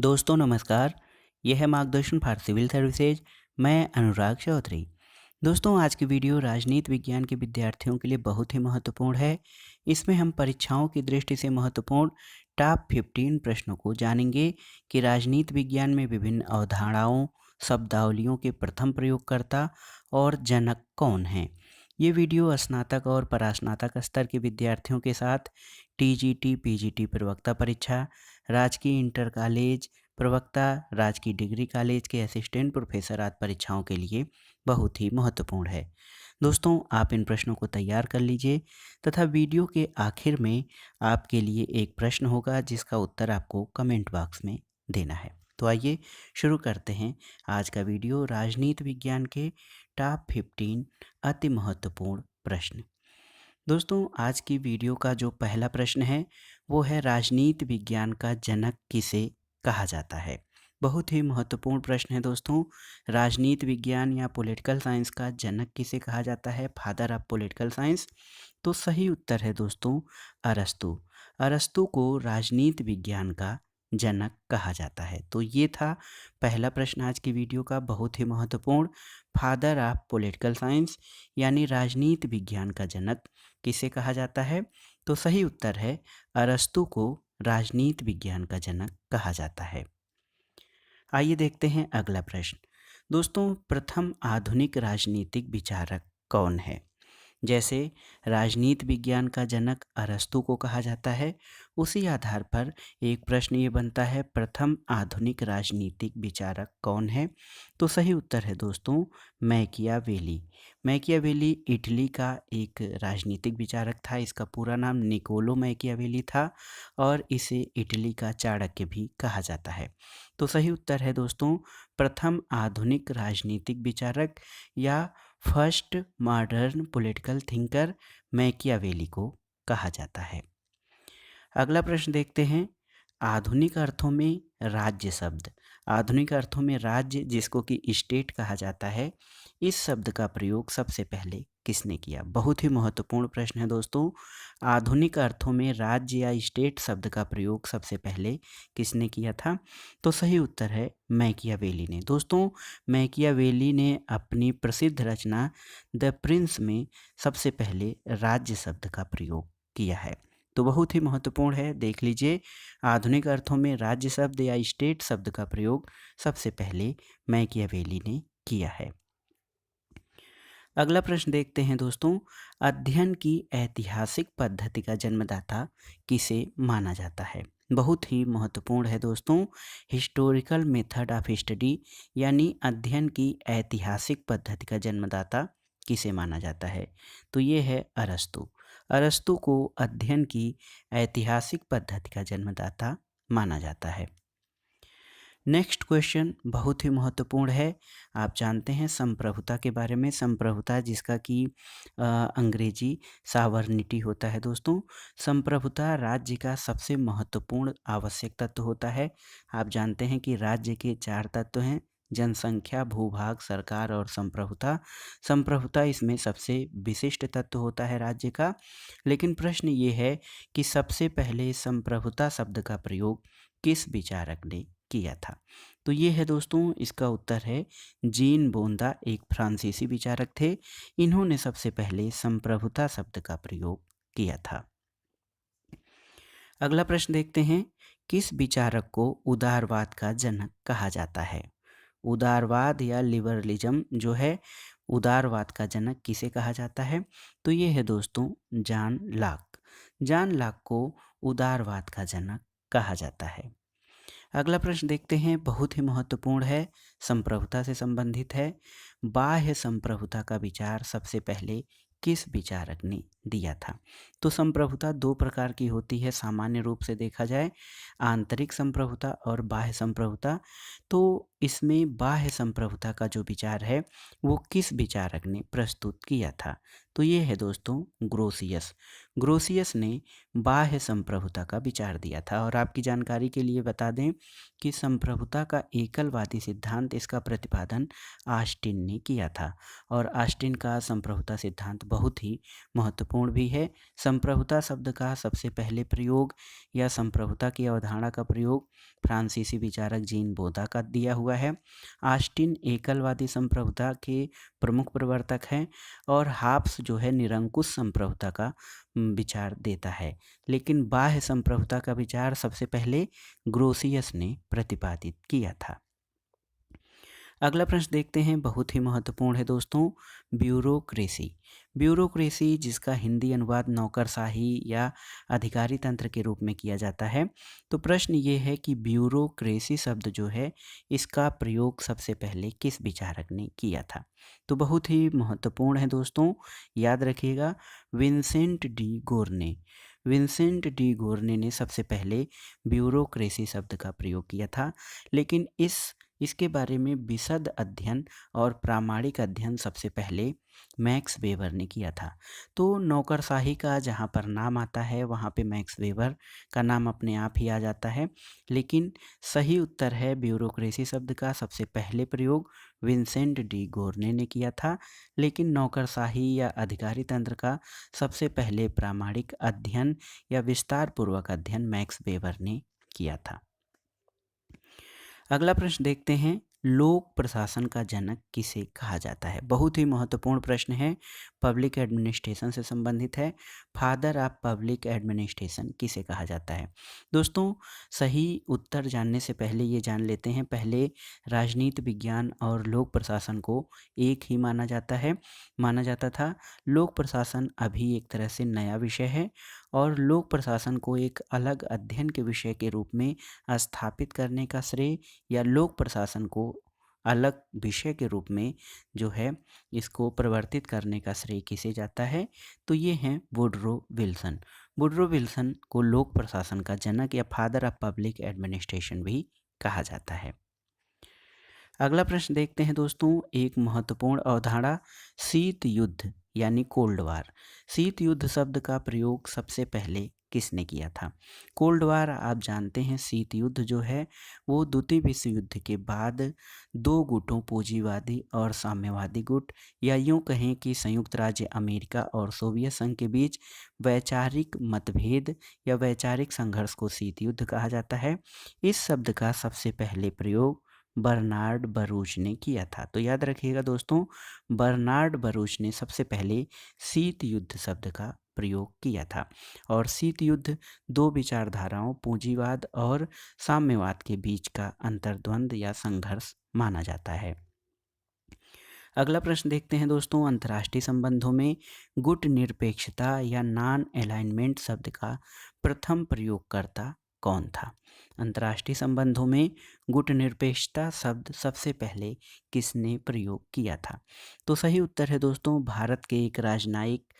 दोस्तों नमस्कार। यह है मार्गदर्शन फॉर सिविल सर्विसेज। मैं अनुराग चौधरी। दोस्तों आज की वीडियो राजनीति विज्ञान के विद्यार्थियों के लिए बहुत ही महत्वपूर्ण है। इसमें हम परीक्षाओं की दृष्टि से महत्वपूर्ण टॉप 15 प्रश्नों को जानेंगे कि राजनीति विज्ञान में विभिन्न अवधारणाओं, शब्दावलियों के प्रथम प्रयोगकर्ता और जनक कौन हैं। ये वीडियो स्नातक और परास्नातक स्तर के विद्यार्थियों के साथ टीजीटी, पीजीटी प्रवक्ता परीक्षा, राजकीय इंटर कॉलेज प्रवक्ता, राजकीय डिग्री कॉलेज के असिस्टेंट प्रोफेसर आदि परीक्षाओं के लिए बहुत ही महत्वपूर्ण है। दोस्तों आप इन प्रश्नों को तैयार कर लीजिए तथा वीडियो के आखिर में आपके लिए एक प्रश्न होगा जिसका उत्तर आपको कमेंट बॉक्स में देना है। तो आइए शुरू करते हैं आज का वीडियो राजनीति विज्ञान के टॉप 15 अति महत्वपूर्ण प्रश्न। दोस्तों आज की वीडियो का जो पहला प्रश्न है वो है राजनीति विज्ञान का जनक किसे कहा जाता है। बहुत ही महत्वपूर्ण प्रश्न है दोस्तों। राजनीति विज्ञान या पॉलिटिकल साइंस का जनक किसे कहा जाता है, फादर ऑफ पॉलिटिकल साइंस। तो सही उत्तर है दोस्तों अरस्तु। अरस्तु को राजनीति विज्ञान का जनक कहा जाता है। तो ये था पहला प्रश्न आज की वीडियो का, बहुत ही महत्वपूर्ण। फादर ऑफ पॉलिटिकल साइंस यानी राजनीति विज्ञान का जनक किसे कहा जाता है। तो सही उत्तर है अरस्तु को राजनीति विज्ञान का जनक कहा जाता है। आइए देखते हैं अगला प्रश्न। दोस्तों प्रथम आधुनिक राजनीतिक विचारक कौन है। जैसे राजनीति विज्ञान का जनक अरस्तु को कहा जाता है, उसी आधार पर एक प्रश्न ये बनता है प्रथम आधुनिक राजनीतिक विचारक कौन है। तो सही उत्तर है दोस्तों मैकियावेली। मैकियावेली इटली का एक राजनीतिक विचारक था। इसका पूरा नाम निकोलो मैकियावेली था और इसे इटली का चाणक्य भी कहा जाता है। तो सही उत्तर है दोस्तों प्रथम आधुनिक राजनीतिक विचारक या first modern political thinker Machiavelli को कहा जाता है। अगला प्रश्न देखते हैं आधुनिक अर्थों में राज्य शब्द। आधुनिक अर्थों में राज्य जिसको कि स्टेट कहा जाता है, इस शब्द का प्रयोग सबसे पहले किसने किया। बहुत ही महत्वपूर्ण प्रश्न है दोस्तों। आधुनिक अर्थों में राज्य या स्टेट शब्द का प्रयोग सबसे पहले किसने किया था। तो सही उत्तर है मैकियावेली ने। दोस्तों मैकियावेली ने अपनी प्रसिद्ध रचना द प्रिंस में सबसे पहले राज्य शब्द का प्रयोग किया है। तो बहुत ही महत्वपूर्ण है, देख लीजिए आधुनिक अर्थों में राज्य शब्द या स्टेट शब्द का प्रयोग सबसे पहले मैकियावेली ने किया है। अगला प्रश्न देखते हैं दोस्तों अध्ययन की ऐतिहासिक पद्धति का जन्मदाता किसे माना जाता है। बहुत ही महत्वपूर्ण है दोस्तों। हिस्टोरिकल मेथड ऑफ स्टडी यानी अध्ययन की ऐतिहासिक पद्धति का जन्मदाता किसे माना जाता है। तो ये है अरस्तु। अरस्तु को अध्ययन की ऐतिहासिक पद्धति का जन्मदाता माना जाता है। नेक्स्ट क्वेश्चन बहुत ही महत्वपूर्ण है। आप जानते हैं संप्रभुता के बारे में। संप्रभुता जिसका कि अंग्रेजी सावर्निटी होता है दोस्तों। संप्रभुता राज्य का सबसे महत्वपूर्ण आवश्यक तत्व होता है। आप जानते हैं कि राज्य के 4 तत्व हैं, जनसंख्या, भूभाग, सरकार और संप्रभुता। संप्रभुता इसमें सबसे विशिष्ट तत्व होता है राज्य का। लेकिन प्रश्न ये है कि सबसे पहले संप्रभुता शब्द का प्रयोग किस विचारक ने किया था। तो ये है दोस्तों इसका उत्तर है जीन बोंदा, एक फ्रांसीसी विचारक थे। इन्होंने सबसे पहले संप्रभुता शब्द का प्रयोग किया था। अगला प्रश्न देखते हैं किस विचारक को उदारवाद का जनक कहा जाता है। उदारवाद या लिबरलिज्म जो है, उदारवाद का जनक किसे कहा जाता है। तो ये है दोस्तों जॉन लॉक। जॉन लॉक को उदारवाद का जनक कहा जाता है। अगला प्रश्न देखते हैं बहुत ही महत्वपूर्ण है, संप्रभुता से संबंधित है। बाह्य संप्रभुता का विचार सबसे पहले किस विचारक ने दिया था। तो संप्रभुता 2 प्रकार की होती है सामान्य रूप से देखा जाए, आंतरिक संप्रभुता और बाह्य संप्रभुता। तो इसमें बाह्य संप्रभुता का जो विचार है वो किस विचारक ने प्रस्तुत किया था? तो ये है दोस्तों ग्रोसियस। ग्रोसियस ने बाह्य संप्रभुता का विचार दिया था। और आपकी जानकारी के लिए बता दें कि संप्रभुता का एकलवादी सिद्धांत, इसका प्रतिपादन ऑस्टिन ने किया था। और ऑस्टिन का संप्रभुता सिद्धांत बहुत ही महत्वपूर्ण भी है। संप्रभुता शब्द का सबसे पहले प्रयोग या संप्रभुता की अवधारणा का प्रयोग फ्रांसीसी विचारक जीन बोदा का दिया हुआ है। ऑस्टिन एकलवादी संप्रभुता के प्रमुख प्रवर्तक हैं और हाब्स जो है निरंकुश संप्रभुता का विचार देता है। लेकिन बाह्य संप्रभुता का विचार सबसे पहले ग्रोसियस ने प्रतिपादित किया था। अगला प्रश्न देखते हैं, बहुत ही महत्वपूर्ण है दोस्तों, ब्यूरोक्रेसी। ब्यूरोक्रेसी जिसका हिंदी अनुवाद नौकरशाही या अधिकारी तंत्र के रूप में किया जाता है। तो प्रश्न ये है कि ब्यूरोक्रेसी शब्द जो है इसका प्रयोग सबसे पहले किस विचारक ने किया था? तो बहुत ही महत्वपूर्ण है दोस्तों, याद रखिएगा, विंसेंट डी गोर्ने। विंसेंट डी गोर्ने ने सबसे पहले ब्यूरोक्रेसी शब्द का प्रयोग किया था। लेकिन इसके बारे में विशद अध्ययन और प्रामाणिक अध्ययन सबसे पहले मैक्स वेबर ने किया था। तो नौकरशाही का जहाँ पर नाम आता है वहाँ पे मैक्स वेबर का नाम अपने आप ही आ जाता है। लेकिन सही उत्तर है, ब्यूरोक्रेसी शब्द का सबसे पहले प्रयोग विंसेंट डी गोर्ने ने किया था। लेकिन नौकरशाही या अधिकारी तंत्र का सबसे पहले प्रामाणिक अध्ययन या विस्तार पूर्वक अध्ययन मैक्स वेबर ने किया था। अगला प्रश्न देखते हैं, लोक प्रशासन का जनक किसे कहा जाता है? बहुत ही महत्वपूर्ण प्रश्न है, पब्लिक एडमिनिस्ट्रेशन से संबंधित है। फादर ऑफ पब्लिक एडमिनिस्ट्रेशन किसे कहा जाता है? दोस्तों सही उत्तर जानने से पहले ये जान लेते हैं, पहले राजनीति विज्ञान और लोक प्रशासन को एक ही माना जाता था। लोक प्रशासन अभी एक तरह से नया विषय है और लोक प्रशासन को एक अलग अध्ययन के विषय के रूप में स्थापित करने का श्रेय या लोक प्रशासन को अलग विषय के रूप में जो है इसको परिवर्तित करने का श्रेय किसे जाता है? तो ये हैं वुडरो विल्सन। वुडरो विल्सन को लोक प्रशासन का जनक या फादर ऑफ पब्लिक एडमिनिस्ट्रेशन भी कहा जाता है। अगला प्रश्न देखते हैं दोस्तों, एक महत्वपूर्ण अवधारणा, शीत युद्ध यानी कोल्ड वार। शीत युद्ध शब्द का प्रयोग सबसे पहले किसने किया था? कोल्ड वार आप जानते हैं, शीत युद्ध जो है वो द्वितीय विश्व युद्ध के बाद दो गुटों, पूंजीवादी और साम्यवादी गुट, या यूं कहें कि संयुक्त राज्य अमेरिका और सोवियत संघ के बीच वैचारिक मतभेद या वैचारिक संघर्ष को शीत युद्ध कहा जाता है। इस शब्द का सबसे पहले प्रयोग बर्नार्ड बरूच ने किया था। तो याद रखिएगा दोस्तों, बर्नार्ड बरूच ने सबसे पहले शीत युद्ध शब्द का प्रयोग किया था। और शीत युद्ध दो विचारधाराओं, पूंजीवाद और साम्यवाद के बीच का अंतर्द्वंद या संघर्ष माना जाता है। अगला प्रश्न देखते हैं दोस्तों, अंतर्राष्ट्रीय संबंधों में गुट निरपेक्षता या नॉन अलाइनमेंट शब्द का प्रथम प्रयोगकर्ता कौन था? अंतर्राष्ट्रीय संबंधों में गुट निरपेक्षता शब्द सबसे पहले किसने प्रयोग किया था? तो सही उत्तर है दोस्तों, भारत के एक राजनयिक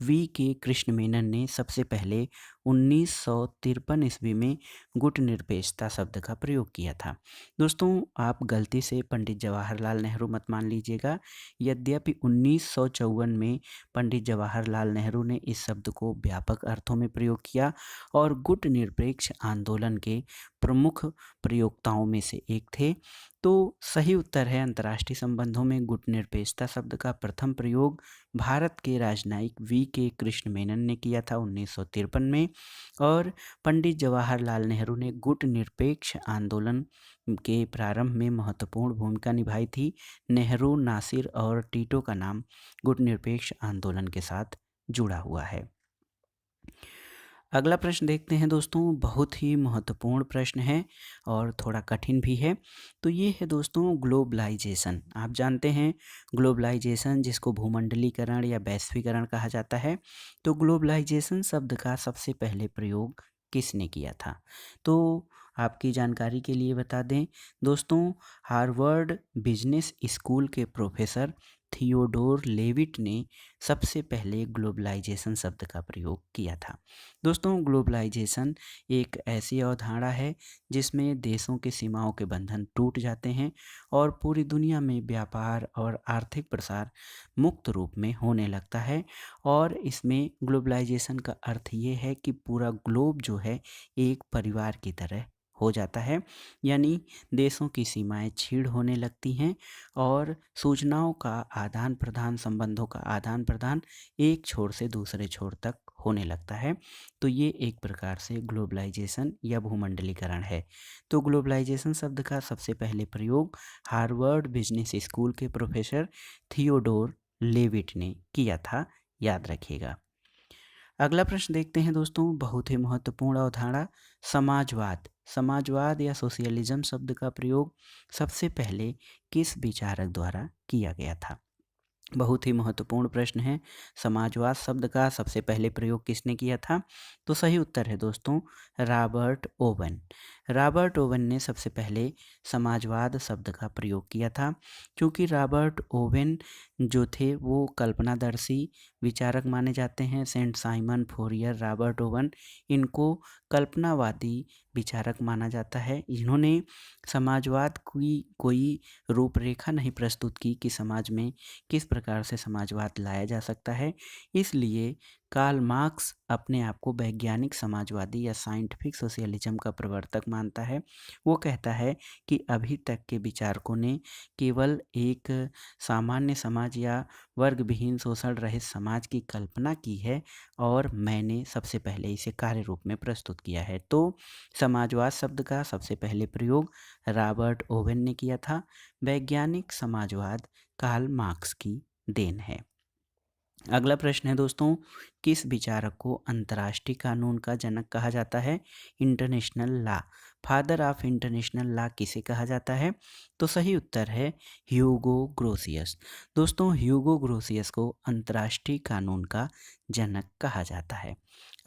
V.K. कृष्ण मेनन ने सबसे पहले 1953 ईस्वी में गुट निरपेक्षता शब्द का प्रयोग किया था। दोस्तों आप गलती से पंडित जवाहरलाल नेहरू मत मान लीजिएगा। यद्यपि 1954 में पंडित जवाहरलाल नेहरू ने इस शब्द को व्यापक अर्थों में प्रयोग किया और गुट निरपेक्ष आंदोलन के प्रमुख प्रयोक्ताओं में से एक थे। तो सही उत्तर है, अंतर्राष्ट्रीय संबंधों में गुट निरपेक्षता शब्द का प्रथम प्रयोग भारत के राजनयिक V.K. कृष्ण मेनन ने किया था 1953 में। और पंडित जवाहरलाल नेहरू ने गुट निरपेक्ष आंदोलन के प्रारंभ में महत्वपूर्ण भूमिका निभाई थी। नेहरू, नासिर और टीटो का नाम गुट निरपेक्ष आंदोलन के साथ जुड़ा हुआ है। अगला प्रश्न देखते हैं दोस्तों, बहुत ही महत्वपूर्ण प्रश्न है और थोड़ा कठिन भी है। तो ये है दोस्तों ग्लोबलाइजेशन। आप जानते हैं ग्लोबलाइजेशन जिसको भूमंडलीकरण या वैश्वीकरण कहा जाता है। तो ग्लोबलाइजेशन शब्द का सबसे पहले प्रयोग किसने किया था? तो आपकी जानकारी के लिए बता दें दोस्तों, हार्वर्ड बिजनेस स्कूल के प्रोफेसर थियोडोर लेविट ने सबसे पहले ग्लोबलाइजेशन शब्द का प्रयोग किया था। दोस्तों, ग्लोबलाइजेशन एक ऐसी अवधारणा है जिसमें देशों की सीमाओं के बंधन टूट जाते हैं और पूरी दुनिया में व्यापार और आर्थिक प्रसार मुक्त रूप में होने लगता है। और इसमें ग्लोबलाइजेशन का अर्थ ये है कि पूरा ग्लोब जो है एक परिवार की तरह हो जाता है, यानी देशों की सीमाएं क्षीण होने लगती हैं और सूचनाओं का आदान प्रदान, संबंधों का आदान प्रदान एक छोर से दूसरे छोर तक होने लगता है। तो ये एक प्रकार से ग्लोबलाइजेशन या भूमंडलीकरण है। तो ग्लोबलाइजेशन शब्द का सबसे पहले प्रयोग हार्वर्ड बिजनेस स्कूल के प्रोफेसर थियोडोर लेविट ने किया था, याद रखिएगा। अगला प्रश्न देखते हैं दोस्तों, बहुत ही महत्वपूर्ण अवधारणा समाजवाद। समाजवाद या सोशलिज्म शब्द का प्रयोग सबसे पहले किस विचारक द्वारा किया गया था? बहुत ही महत्वपूर्ण प्रश्न है। समाजवाद शब्द का सबसे पहले प्रयोग किसने किया था? तो सही उत्तर है दोस्तों रॉबर्ट ओवन। रॉबर्ट ओवन ने सबसे पहले समाजवाद शब्द का प्रयोग किया था, क्योंकि रॉबर्ट ओवन जो थे वो कल्पनादर्शी विचारक माने जाते हैं। Saint Simon Fourier, Robert Owen, इनको कल्पनावादी विचारक माना जाता है। इन्होंने समाजवाद की कोई रूपरेखा नहीं प्रस्तुत की कि समाज में किस प्रकार से समाजवाद लाया जा सकता है। इसलिए कार्ल मार्क्स अपने आप को वैज्ञानिक समाजवादी या साइंटिफिक सोशलिज्म का प्रवर्तक मानता है। वो कहता है कि अभी तक के विचारकों ने केवल एक सामान्य समाज या वर्ग विहीन शोषण रहित समाज की कल्पना की है और मैंने सबसे पहले इसे कार्य रूप में प्रस्तुत किया है। तो समाजवाद शब्द का सबसे पहले प्रयोग रॉबर्ट ओवेन ने किया था। वैज्ञानिक समाजवाद कार्ल मार्क्स की देन है। अगला प्रश्न है दोस्तों, किस विचारक को अंतर्राष्ट्रीय कानून का जनक कहा जाता है? International law, father of international law किसे कहा जाता है? तो सही उत्तर है ह्यूगो ग्रोसियस। दोस्तों, ह्यूगो ग्रोसियस को अंतर्राष्ट्रीय कानून का जनक कहा जाता है।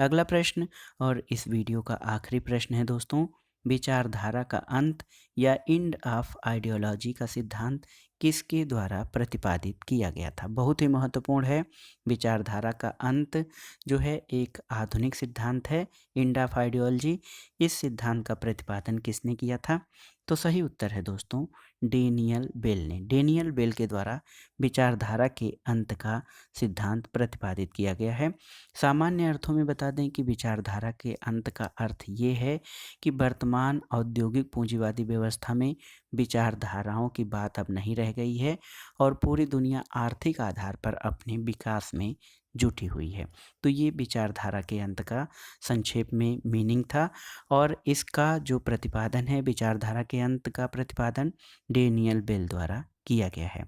अगला प्रश्न और इस वीडियो का आखिरी प्रश्न है दोस्तों, विचारधारा का अंत या एंड ऑफ आइडियोलॉजी का सिद्धांत किसके द्वारा प्रतिपादित किया गया था? बहुत ही महत्वपूर्ण है। विचारधारा का अंत जो है एक आधुनिक सिद्धांत है, एंड ऑफ आइडियोलॉजी। इस सिद्धांत का प्रतिपादन किसने किया था? तो सही उत्तर है दोस्तों डेनियल बेल ने। डेनियल बेल के द्वारा विचारधारा के अंत का सिद्धांत प्रतिपादित किया गया है। सामान्य अर्थों में बता दें कि विचारधारा के अंत का अर्थ ये है कि वर्तमान औद्योगिक पूंजीवादी व्यवस्था में विचारधाराओं की बात अब नहीं रह गई है और पूरी दुनिया आर्थिक आधार पर अपने विकास में जुटी हुई है। तो ये विचारधारा के अंत का संक्षेप में मीनिंग था और इसका जो प्रतिपादन है, विचारधारा के अंत का प्रतिपादन डेनियल बेल द्वारा किया गया है।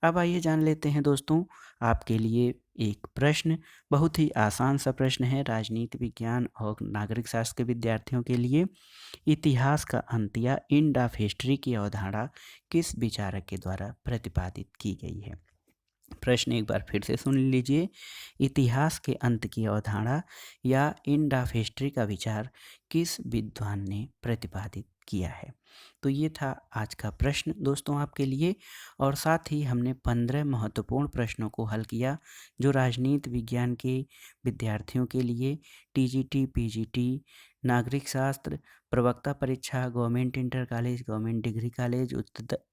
अब आइए जान लेते हैं दोस्तों आपके लिए एक प्रश्न, बहुत ही आसान सा प्रश्न है राजनीति विज्ञान और नागरिक शास्त्र के विद्यार्थियों के लिए। इतिहास का अंत या एंड ऑफ हिस्ट्री की अवधारणा किस विचारक के द्वारा प्रतिपादित की गई है? प्रश्न एक बार फिर से सुन लीजिए। इतिहास के अंत की अवधारणा या एंड ऑफ हिस्ट्री का विचार किस विद्वान ने प्रतिपादित किया है? तो ये था आज का प्रश्न दोस्तों आपके लिए, और साथ ही हमने 15 महत्वपूर्ण प्रश्नों को हल किया जो राजनीति विज्ञान के विद्यार्थियों के लिए टीजीटी, पीजीटी, नागरिक शास्त्र, प्रवक्ता परीक्षा, government inter college, government degree college,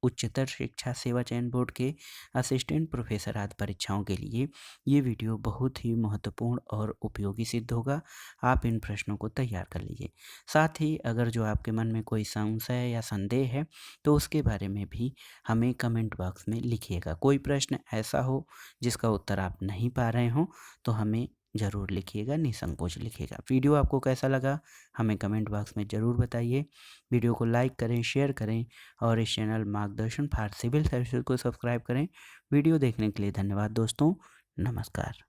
उच्चतर शिक्षा सेवा चयन बोर्ड के असिस्टेंट प्रोफेसर आदि परीक्षाओं के लिए ये वीडियो बहुत ही महत्वपूर्ण और उपयोगी सिद्ध होगा। आप इन प्रश्नों को तैयार कर लीजिए। साथ ही अगर जो आपके मन में कोई संशय या संदेह है तो उसके बारे में भी हमें कमेंट बॉक्स में लिखिएगा। कोई प्रश्न ऐसा हो जिसका उत्तर आप नहीं पा रहे हों तो हमें ज़रूर लिखिएगा, निसंकोच लिखिएगा। वीडियो आपको कैसा लगा हमें कमेंट बॉक्स में ज़रूर बताइए। वीडियो को लाइक करें, शेयर करें और इस चैनल मार्गदर्शन फॉर सिविल सर्विसेज को सब्सक्राइब करें। वीडियो देखने के लिए धन्यवाद दोस्तों। नमस्कार।